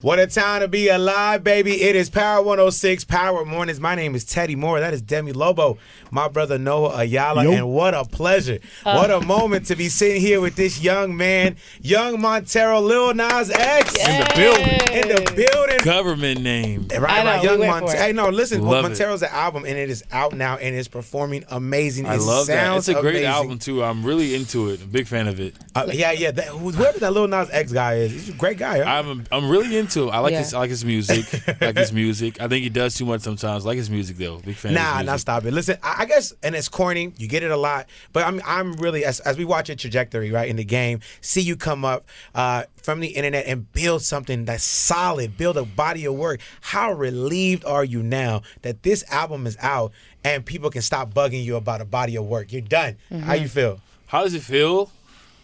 What a time to be alive, baby. It is Power 106, Power Mornings. My name is Teddy Mora. That is Demi Lobo, my brother Noah Ayala. Yo. And what a pleasure. What a moment to be sitting here with this young man, young Montero, Lil Nas X. In the building. In the building. Government name. Right, young Montero. Hey, no, listen, Love Montero's an album, and it is out now, and it's performing amazing. I love that. It's a great amazing. album, too. I'm really into it. I'm a big fan of it. Yeah. Whoever that Lil Nas X guy is, he's a great guy. Huh? I'm really into it. I like his music. I think he does too much sometimes. I like his music, though. Big fan of his music. Stop it. Listen, I guess, and it's corny. You get it a lot. But I'm really, as we watch your trajectory, right, in the game, see you come up from the internet and build something that's solid, build a body of work. How relieved are you now that this album is out and people can stop bugging you about a body of work? You're done. Mm-hmm. How you feel? How does it feel?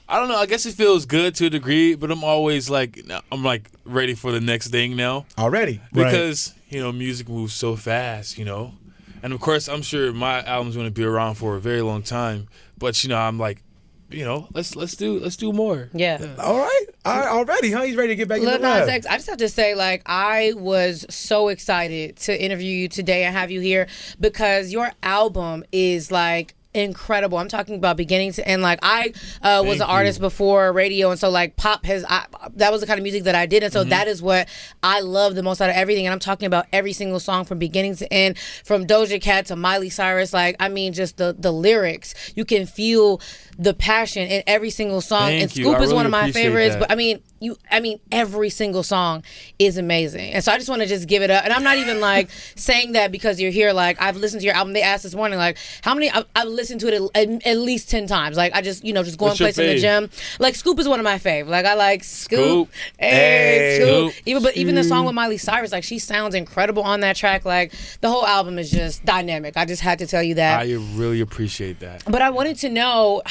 I don't know. I guess it feels good to a degree, but I'm always ready for the next thing now. Already? Because, music moves so fast, And of course, I'm sure my album's going to be around for a very long time. But, I'm like, let's do more. Yeah. All right. Already, huh? He's ready to get back in the Lil lab. Nas X, I just have to say, I was so excited to interview you today and have you here because your album is, incredible. I'm talking about beginning to end. I was an artist before radio, and so pop that was the kind of music that I did, and so that is what I love the most out of everything. And I'm talking about every single song from beginning to end, from Doja Cat to Miley Cyrus. Just the lyrics. You can feel the passion in every single song. Thank and Scoop you. I is really one of my appreciate favorites. that. But every single song is amazing. And so I just want to just give it up. And I'm not even saying that because you're here. I've listened to your album. They asked this morning, how many I've listened to it at least 10 times. I just, just go and place in the gym. Scoop is one of my faves. I like Scoop. Hey, Scoop. Even the song with Miley Cyrus, she sounds incredible on that track. The whole album is just dynamic. I just had to tell you that. I really appreciate that. But I wanted to know,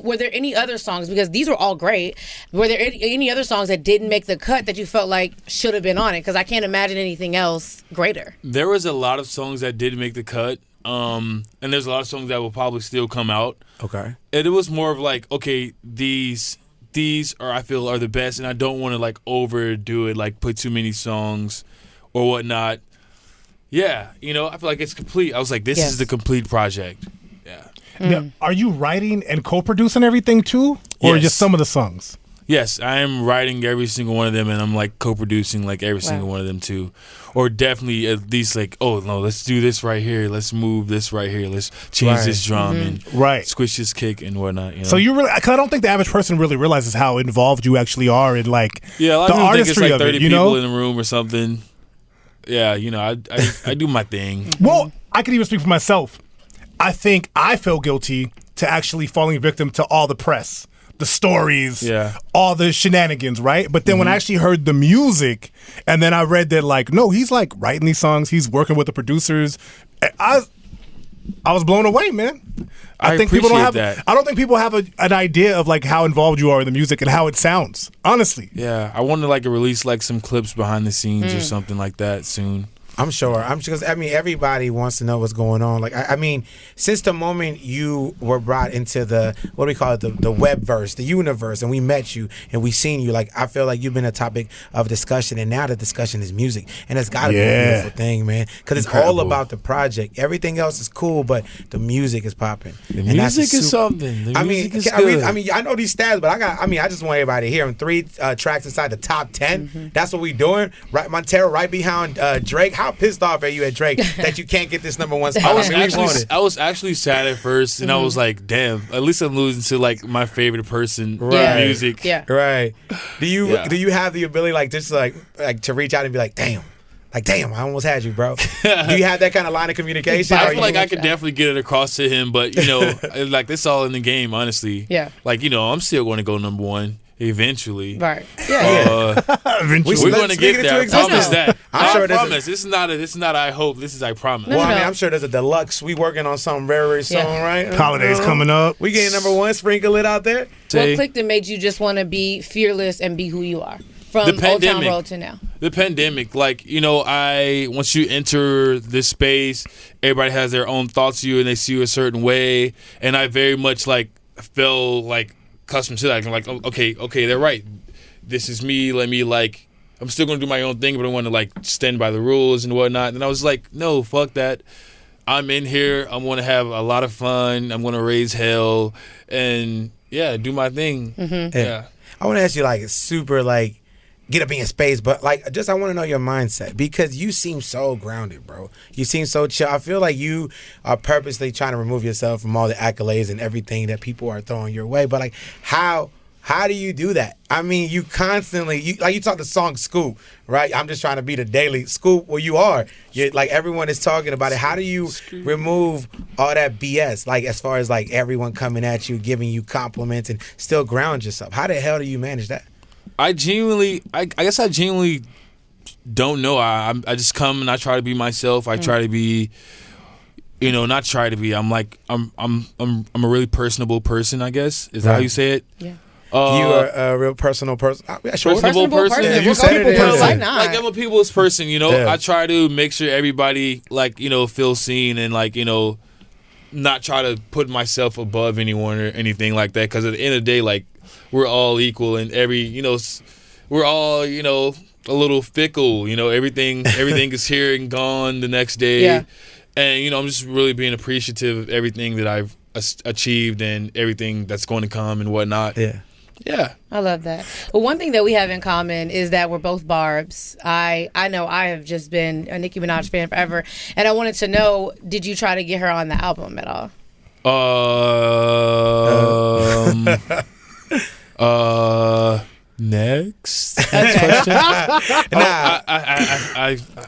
were there any other songs, because these were all great, were there any other songs that didn't make the cut that you felt should have been on it? Because I can't imagine anything else greater. There was a lot of songs that didn't make the cut, and there's a lot of songs that will probably still come out. Okay. And it was more of okay, these I feel are the best, and I don't want to overdo it, put too many songs or whatnot. Yeah, I feel like it's complete. I was like, this is the complete project. Yeah. Now, are you writing and co-producing everything too, or just some of the songs? Yes, I am writing every single one of them, and I'm co-producing every single one of them too, or definitely at least oh no, let's do this right here, let's move this right here, let's change this drum and squish this kick and whatnot. So you really, cause I don't think the average person really realizes how involved you actually are in a lot the of people artistry think it's of 30 it. You people know, in the room or something. Yeah, I do my thing. Well, I could even speak for myself. I think I feel guilty to actually falling victim to all the press, the stories, all the shenanigans, right? But then when I actually heard the music, and then I read that no, he's writing these songs, he's working with the producers. I was blown away, man. I think people don't have that. I don't think people have an idea of like how involved you are in the music and how it sounds. Honestly. Yeah, I want to like release like some clips behind the scenes or something like that soon. I'm sure. I mean, everybody wants to know what's going on. Like, I mean, since the moment you were brought into the, what do we call it, the webverse, the universe, and we met you and we seen you, like, I feel like you've been a topic of discussion, and now the discussion is music, and it's got to be a beautiful thing, man, because it's all about the project. Everything else is cool, but the music is popping. The music is something. The music is good. I know these stats, but I just want everybody to hear them. 3 tracks inside the top 10. That's what we doing. Right, Montero, right behind Drake. How pissed off are you at Drake that you can't get this #1 spot? I was actually sad at first, and I was like, damn, at least I'm losing to like my favorite person music. Yeah. Right. Do you have the ability like just like to reach out and be like, damn, I almost had you, bro? Do you have that kind of line of communication? I feel like I could definitely get it across to him, but like it's all in the game, honestly. Yeah. Like, I'm still going to go #1. Eventually. Right. Yeah. Eventually. We're going to get there. I promise that. I promise. This is not I hope. This is I promise. Well, I mean, I'm sure there's a deluxe. We working on something very soon, right? Holidays coming up. We getting #1. Sprinkle it out there. What clicked and made you just want to be fearless and be who you are from Old Town Road to now? The pandemic, like, once you enter this space, everybody has their own thoughts of you and they see you a certain way. And I very much like felt like accustomed to that. I'm like, okay, they're right. This is me. Let me like I'm still gonna do my own thing, but I want to like stand by the rules and whatnot. And I was like, no, fuck that. I'm in here. I'm gonna have a lot of fun. I'm gonna raise hell and do my thing. Yeah. I want to ask you like super like get up in your space, but like just I want to know your mindset because you seem so grounded, bro. You seem so chill. I feel like you are purposely trying to remove yourself from all the accolades and everything that people are throwing your way. But like how do you do that? I mean, you constantly you talk the song Scoop, right? I'm just trying to be the daily Scoop. Well, you are. You're, like everyone is talking about it. How do you remove all that BS? Like as far as like everyone coming at you, giving you compliments, and still ground yourself. How the hell do you manage that? I guess I genuinely don't know. I just come and I try to be myself. I try to be, not try to be. I'm a really personable person. I guess is that how you say it? Yeah. You are a real personal person. Personable person. Yeah, you said it. Why not? Like I'm a people's person. I try to make sure everybody feels seen and not try to put myself above anyone or anything like that. Because at the end of the day, like we're all equal and we're all a little fickle. Everything is here and gone the next day. Yeah. And I'm just really being appreciative of everything that I've achieved and everything that's going to come and whatnot. Yeah. I love that. Well, one thing that we have in common is that we're both Barbs. I know I have just been a Nicki Minaj fan forever, and I wanted to know, did you try to get her on the album at all? Next question.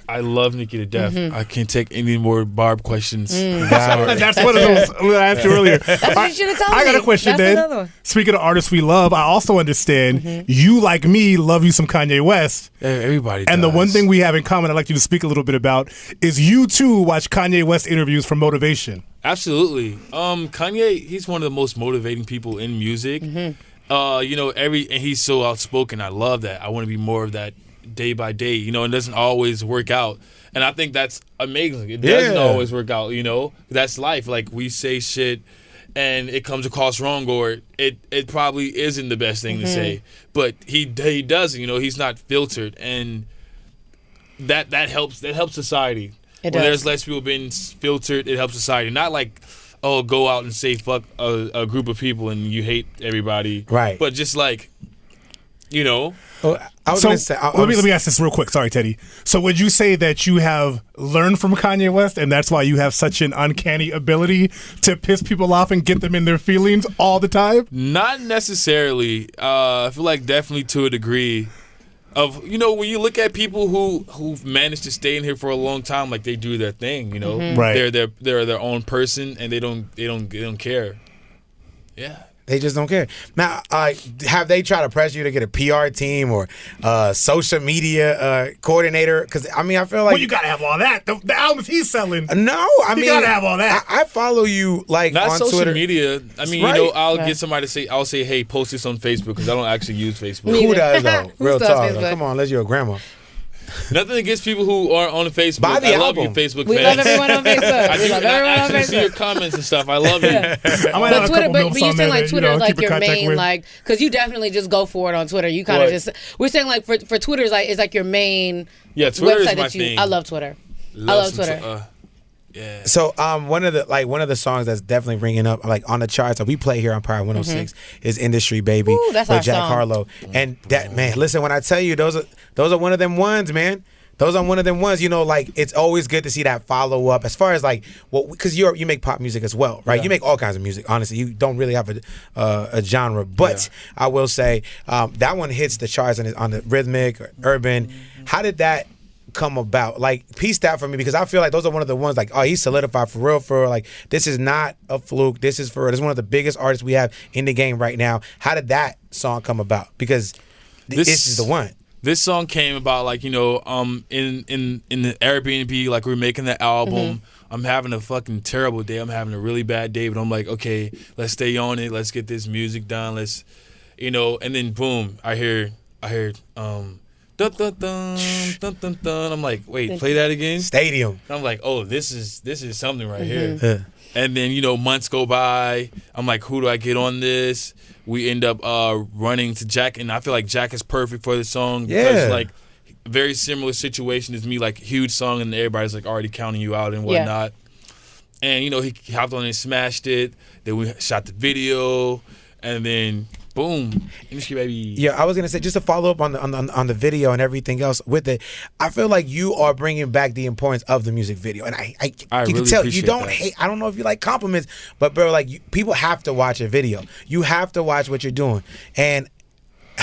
I love Nicki to death. I can't take any more Barb questions. That's one of those I asked you earlier. That's what you should have told me. I got a question, That's then. another one. Speaking of artists we love, I also understand you, like me, love you some Kanye West. Everybody does. And the one thing we have in common I'd like you to speak a little bit about is you, too, watch Kanye West interviews for motivation. Absolutely. Kanye, he's one of the most motivating people in music. And he's so outspoken. I love that. I want to be more of that day by day. It doesn't always work out. And I think that's amazing. It doesn't always work out, That's life. Like, we say shit and it comes across wrong, or it probably isn't the best thing to say. But he doesn't, he's not filtered. And that helps society. When there's less people being filtered, it helps society. Not like, go out and say fuck a group of people and you hate everybody. Right. But just like, I was going to say. Let me ask this real quick. Sorry, Teddy. So would you say that you have learned from Kanye West and that's why you have such an uncanny ability to piss people off and get them in their feelings all the time? Not necessarily. I feel like definitely to a degree. Of when you look at people who've managed to stay in here for a long time, like they do their thing, Right. They're their own person and they don't care. Yeah. They just don't care. Now, have they tried to press you to get a PR team or social media coordinator? Because I feel like Well, you gotta have all that. The albums he's selling. No, You gotta have all that. I follow you like Not on social Twitter. media. Right. I'll get somebody to say, I'll say, hey, post this on Facebook because I don't actually use Facebook. Who does though? Who Real does talk. Facebook? Come on, unless you're a grandma. Nothing against people who are on Facebook. Buy the I love you, album. Facebook We fans. love everyone on Facebook. I We do, love and I everyone on actually see your Facebook. comments and stuff. I love you. I might have But a Twitter, couple but milfs you're on saying there like Twitter is that, like keep in your contact main, with. like, because you definitely just go for it on Twitter. You kind of What? just, we're saying like for Twitter is like your main Yeah, Twitter website is my that you. thing. I love Twitter. I love some Twitter. Yeah. So one of the songs that's definitely ringing up like on the charts that we play here on Power 106 is "Industry Baby" Ooh, that's with our Jack song. Harlow. And that man, listen, when I tell you those are one of them ones, man. Those are one of them ones, like it's always good to see that follow up as far as like, well, because you make pop music as well, right? Yeah. You make all kinds of music. Honestly, you don't really have a genre, but I will say that one hits the charts on the rhythmic or urban. How did that come about? Like, piece that for me because I feel like those are one of the ones like, oh, he's solidified for real. Like, this is not a fluke. This is for real. This is one of the biggest artists we have in the game right now. How did that song come about? Because this is the one. This song came about like, in the Airbnb, like we're making the album. I'm having a fucking terrible day. I'm having a really bad day, but I'm like, okay, let's stay on it. Let's get this music done. Let's, and then boom, I hear, dun dun dun dun dun dun. I'm like, wait, play that again. Stadium. I'm like, oh, this is something right here. And then, months go by. I'm like, who do I get on this? We end up running to Jack, and I feel like Jack is perfect for the song. Yeah. Because, like, very similar situation as me, like huge song, and everybody's like already counting you out and whatnot. And he hopped on and smashed it. Then we shot the video, and then boom, industry baby. Yeah, I was gonna say, just to follow up on the video and everything else with it. I feel like you are bringing back the importance of the music video, and I you really can tell you don't that. hate. I don't know if you like compliments, but bro, like people have to watch a video. You have to watch what you're doing, and.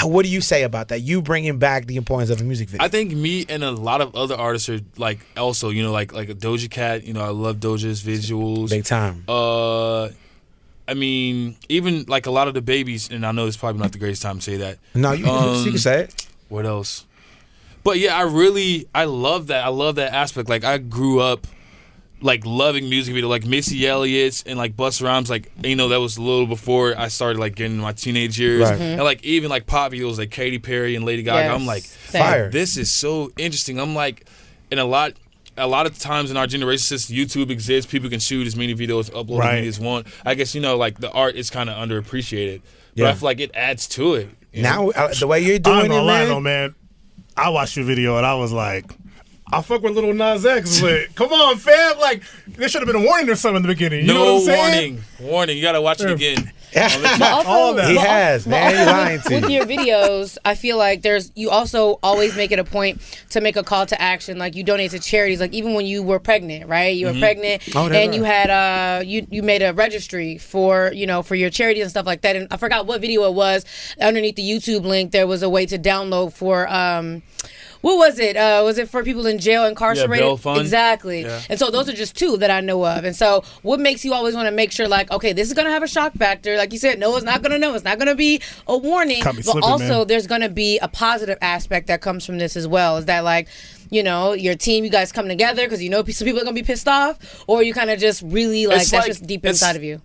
What do you say about that? You bringing back the importance of a music video. I think me and a lot of other artists are like also, like a Doja Cat. I love Doja's visuals. Big time. I mean, even like a lot of the babies, and I know it's probably not the greatest time to say that. No, you can say it. What else? But yeah, I love that. I love that aspect. Like I grew up like loving music video, like Missy Elliott's and like Busta Rhymes, like that was a little before I started like getting my teenage years, right. And like even like pop videos like Katy Perry and Lady Gaga. Yes. I'm like, fire. This is so interesting. I'm like, and a lot of times in our generation, since YouTube exists, people can shoot as many videos, upload as many as want. I guess like the art is kind of underappreciated, but I feel like it adds to it. Now the way you're doing it, man. I watched your video and I was like, I fuck with Lil Nas X, but come on, fam. Like, there should have been a warning or something in the beginning. You know what I'm saying? Warning. You got to watch it again. All that. He has, man. You're lying to With you. your videos, I feel like you also always make it a point to make a call to action. Like you donate to charities. Like even when you were pregnant, right? You were pregnant, and you had you made a registry for for your charity and stuff like that. And I forgot what video it was. Underneath the YouTube link, there was a way to download for. What was it? Was it for people in jail, incarcerated? Yeah, bail fund. Exactly. Yeah. And so those are just two that I know of. And so what makes you always want to make sure, like, okay, this is going to have a shock factor. Like you said, Noah's not going to know. It's not going to be a warning. But also there's going to be a positive aspect that comes from this as well. Is that, like, your team, you guys come together because some people are going to be pissed off? Or you kind of just really, that's just deep inside of you?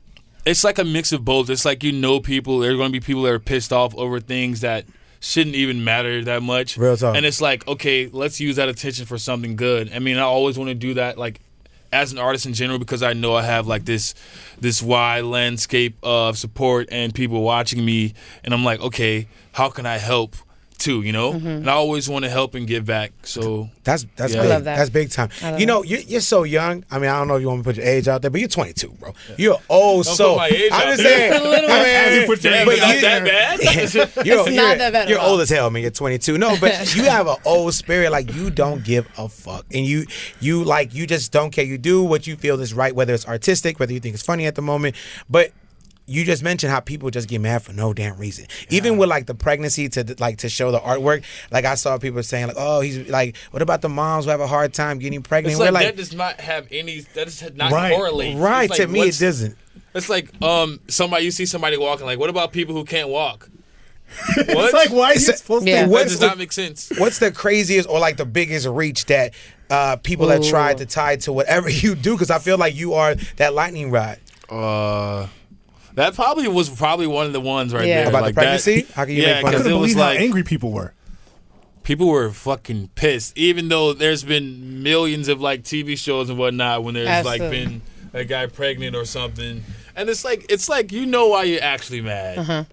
It's like a mix of both. It's like people, there are going to be people that are pissed off over things that shouldn't even matter that much. Real talk. And it's like, okay, let's use that attention for something good. I mean, I always want to do that, like, as an artist in general, because I know I have, like, this wide landscape of support and people watching me. And I'm like, okay, how can I help too, And I always want to help and give back. So that's big. I love that. That's big time. You're so young. I mean, I don't know if you want to put your age out there, but you're 22, bro. You're old Don't so. put my age I'm out just there. saying. But not that bad. You're not that bad at You're all. old as hell, man. You're 22. No, but you have an old spirit. Like you don't give a fuck, and you just don't care. You do what you feel is right, whether it's artistic, whether you think it's funny at the moment, but. You just mentioned how people just get mad for no damn reason. Yeah. Even with like the pregnancy to show the artwork, like I saw people saying like, oh, he's like, what about the moms who have a hard time getting pregnant? It's like that does not have any. That does not correlate. Right, like, to me it doesn't. It's like you see somebody walking. Like, what about people who can't walk? What? It's like, why are you supposed to? That does not make sense. What's the craziest or like the biggest reach that people have tried to tie to whatever you do? Because I feel like you are that lightning rod. That was one of the ones right there. About like the pregnancy? That, How can you make fun I of couldn't it? believe how angry people were. People were fucking pissed. Even though there's been millions of like TV shows and whatnot when there's like been a guy pregnant or something. And it's like why you're actually mad. Uh-huh.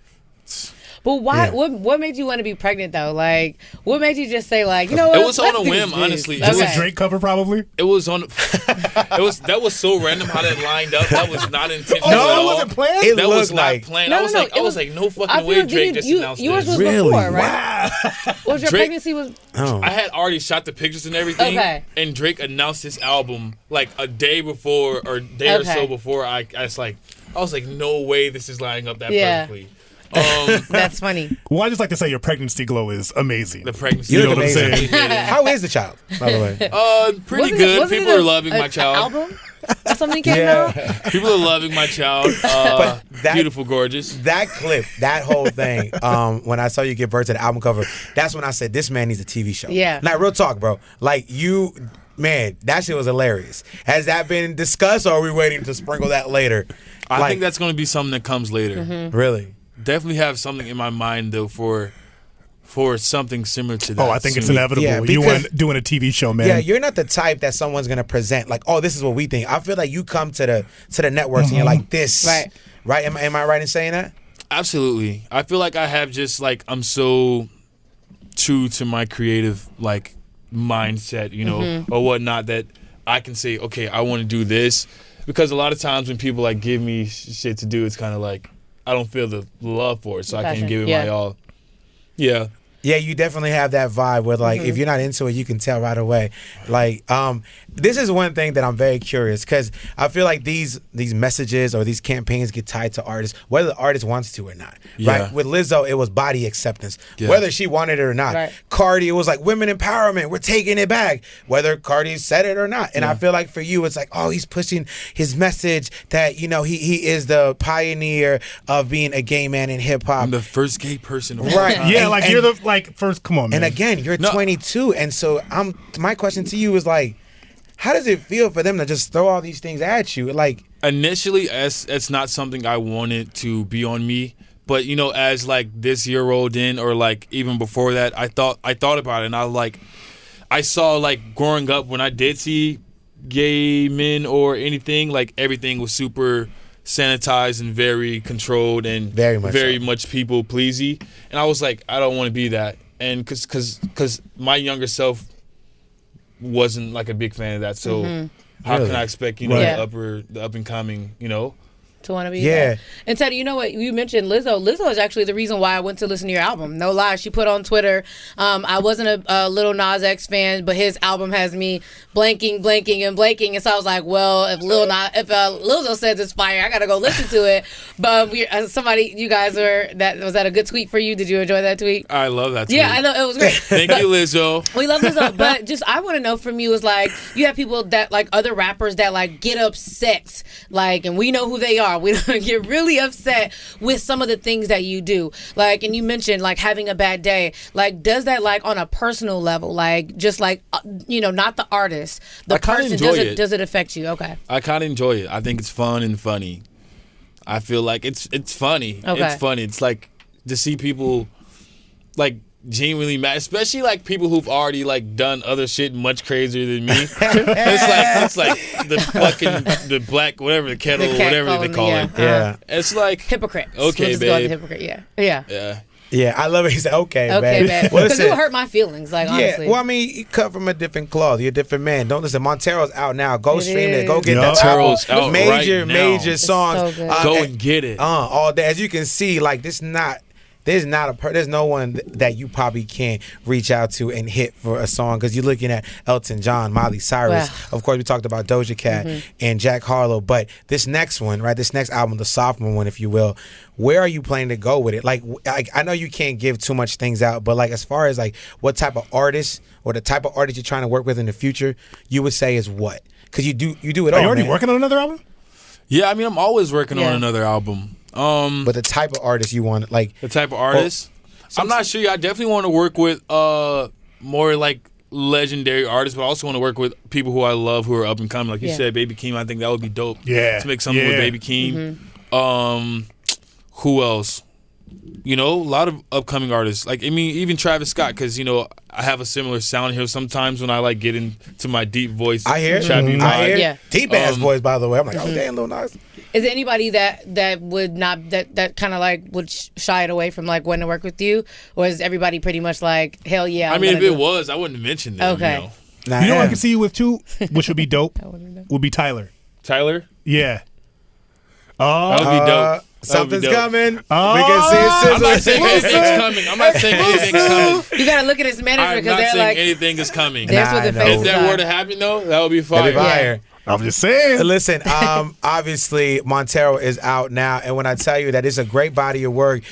But why? Yeah. What made you want to be pregnant though? Like, what made you just say like, what? It was on a whim, honestly. It was a Drake cover, probably. It was on. That was so random how that lined up. That was not intentional. At all. It wasn't planned. That was not planned. I was like, no fucking way. Drake just announced yours this. was before, right? Wow. Was your pregnancy was? I had already shot the pictures and everything. Okay. And Drake announced his album like a day before or a day or so before. I was like, no way, this is lining up that perfectly. That's funny. Well, I just like to say your pregnancy glow is amazing. The pregnancy, you know look what I'm amazing. saying? How is the child, by the way? Pretty good. People are loving my child. Album? Or something came out? People are loving my child. Beautiful, gorgeous. That clip, that whole thing, when I saw you give birth to the album cover, that's when I said, this man needs a TV show. Yeah. Like, real talk, bro. Like, man, that shit was hilarious. Has that been discussed, or are we waiting to sprinkle that later? I think that's going to be something that comes later. Mm-hmm. Really? Definitely have something in my mind, though, for something simimer to that. Oh, I think it's inevitable. Yeah, you want doing a TV show, man. Yeah, you're not the type that someone's gonna present like, oh, this is what we think. I feel like you come to the networks and you're like, this, right? Am I right in saying that? Absolutely. I feel like I have just like I'm so true to my creative like mindset, you know, or whatnot, that I can say, okay, I want to do this. Because a lot of times when people like give me shit to do, it's kind of like I don't feel the love for it, so I can't give it my all. Yeah. Yeah, you definitely have that vibe where, like, if you're not into it, you can tell right away. Like, this is one thing that I'm very curious, because I feel like these messages or these campaigns get tied to artists, whether the artist wants to or not. Yeah. Right? With Lizzo, it was body acceptance, whether she wanted it or not. Right. Cardi, it was like women empowerment. We're taking it back, whether Cardi said it or not. And I feel like for you, it's like, oh, he's pushing his message that, you know, he is the pioneer of being a gay man in hip hop. I'm the first gay person. Right. Yeah, And- like and- you're the first. Come on, man. And again, you're 22, and so my question to you is like, how does it feel for them to just throw all these things at you? Like, initially, it's not something I wanted to be on me, but you know, as like this year rolled in, or like even before that, I thought about it, and I saw like growing up when I did see gay men or anything, like everything was super sanitized and very controlled and Very much people pleasy, and I was like, I don't want to be that. And because my younger self wasn't like a big fan of that, so how can I expect, you know, the up and coming, you know, to want to be Yeah. that. And Teddy, you know what? You mentioned Lizzo. Lizzo is actually the reason why I went to listen to your album. No lie. She put on Twitter, I wasn't a Lil Nas X fan, but his album has me blanking. And so I was like, well, if Lizzo says it's fire, I got to go listen to it. But was that a good tweet for you? Did you enjoy that tweet? I love that tweet. Yeah, I know. It was great. Thank you, Lizzo. We love Lizzo, but just I want to know from you is like, you have people that like other rappers that like get upset, like, and we know who they are. We don't get really upset with some of the things that you do, like, and you mentioned like having a bad day. Like, does that like on a personal level, like just like you know, not the artist, the I kinda person? enjoy it. Does it affect you? Okay. I kind of enjoy it. I think it's fun and funny. I feel like it's funny. Okay. It's funny. It's like to see people like genuinely mad, especially like people who've already like done other shit much crazier than me. it's like the black whatever, the kettle, whatever they call it. yeah. It's like Hypocrite. Okay, We'll just go with babe. hypocrite. Yeah. Yeah. Yeah, I love it. He said, okay, Okay, babe. babe. Well, Because listen, it hurt my feelings. Like honestly. yeah, well, I mean, you cut from a different cloth. You're a different man. Don't listen. Montero's out now. Go It stream it. is. Go get Yup. that album. Montero's out right now. Major It's songs. so good. Go and get it. All day. As you can see, like there's no one that you probably can't reach out to and hit for a song, because you're looking at Elton John, Miley Cyrus. Wow. Of course, we talked about Doja Cat and Jack Harlow, but this next one, right? This next album, the sophomore one, if you will. Where are you planning to go with it? Like I know you can't give too much things out, but like as far as like what type of artist or the type of artist you're trying to work with in the future, you would say is what? Because you do it all. Are you already man. working on another album? Yeah, I mean, I'm always working Yeah. on another album. But the type of artist you want, like The type of artist, I'm not sure. I definitely want to work with more like legendary artists, but I also want to work with people who I love who are up and coming. Like you said, Baby Keem. I think that would be dope. Yeah. To make something with Baby Keem. Who else? You know, a lot of upcoming artists. Like, I mean, even Travis Scott, because, you know, I have a similar sound here sometimes when I, like, get into my deep voice. I hear, trappy vibe. I hear, Yeah. deep ass voice. By the way, I'm like, oh damn, Lil Nas. Is there anybody that would not that kind of like would shy it away from like wanting to work with you, or is everybody pretty much like hell yeah? I mean, if it was, I wouldn't have mentioned them. Okay. You know? Nah, You know what I yeah. can see you with too, which would be dope, would be Tyler. Tyler? Yeah. That would be dope. That would be Something's dope. coming. Oh. We can see it. I'm not saying anything's coming. I'm not saying anything's coming. You gotta look at his manager I'm because not they're saying like anything is coming. there's Nah, what the I know. face If that were to happen, though, that would be That'd fire. be fire. I'm just saying. Listen, obviously Montero is out now, and when I tell you that it's a great body of work,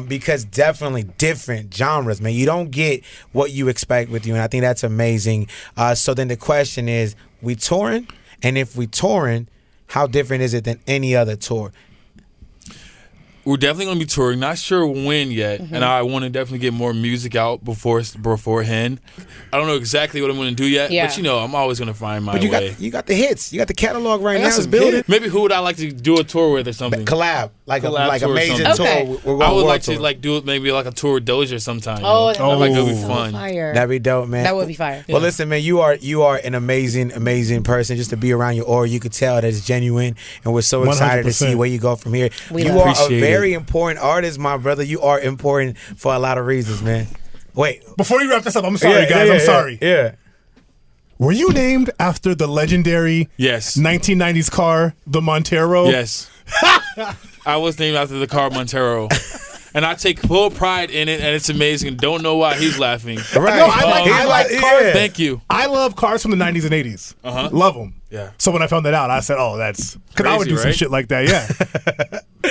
because definitely different genres, man. You don't get what you expect with you, and I think that's amazing. So then the question is, we touring? And if we touring, how different is it than any other tour? We're definitely going to be touring. Not sure when yet, and I want to definitely get more music out beforehand. I don't know exactly what I'm going to do yet, Yeah. but you know, I'm always going to find my But you way. got the hits. You got the catalog right now. got It's some building. hits. Maybe who would I like to do a tour with or something? Collab, like Collab a tour or major something. tour. Okay. We're going I would world like tour. to like do it maybe like a tour with Doja sometime. you Oh, know? that I would think it would be be so fun. fire. That'd be dope, man. That would be fire. Well, listen, man, you are an amazing person. Just to be around your aura, you could tell that it's genuine, and we're so excited to see 100%. where you go from here. We You love are it. a very important artist, my brother. You are important for a lot of reasons, man. Wait. Before you wrap this up, I'm sorry, guys. I'm sorry. Yeah. Were you named after the legendary 1990s car, the Montero? Yes. I was named after the car Montero. And I take full pride in it, and it's amazing. Don't know why he's laughing. Right. No, I like cars. Yeah. Thank you. I love cars from the 90s and 80s. Love them. Yeah. So when I found that out, I said, "Oh, that's because I would do some right? shit like that." Yeah.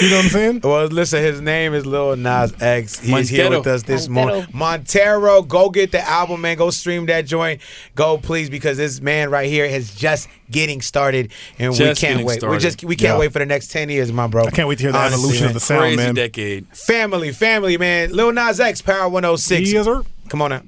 You know what I'm saying? Well, listen, his name is Lil Nas X. He's here with us this morning. Montero. Montero, go get the album, man. Go stream that joint. Go, please, because this man right here is just getting started, and we can't wait. We can't wait for the next 10 years, my bro. I can't wait to hear the evolution of the sound, Crazy man. decade. Family, man. Lil Nas X, Power 106. Yes, sir. Come on out.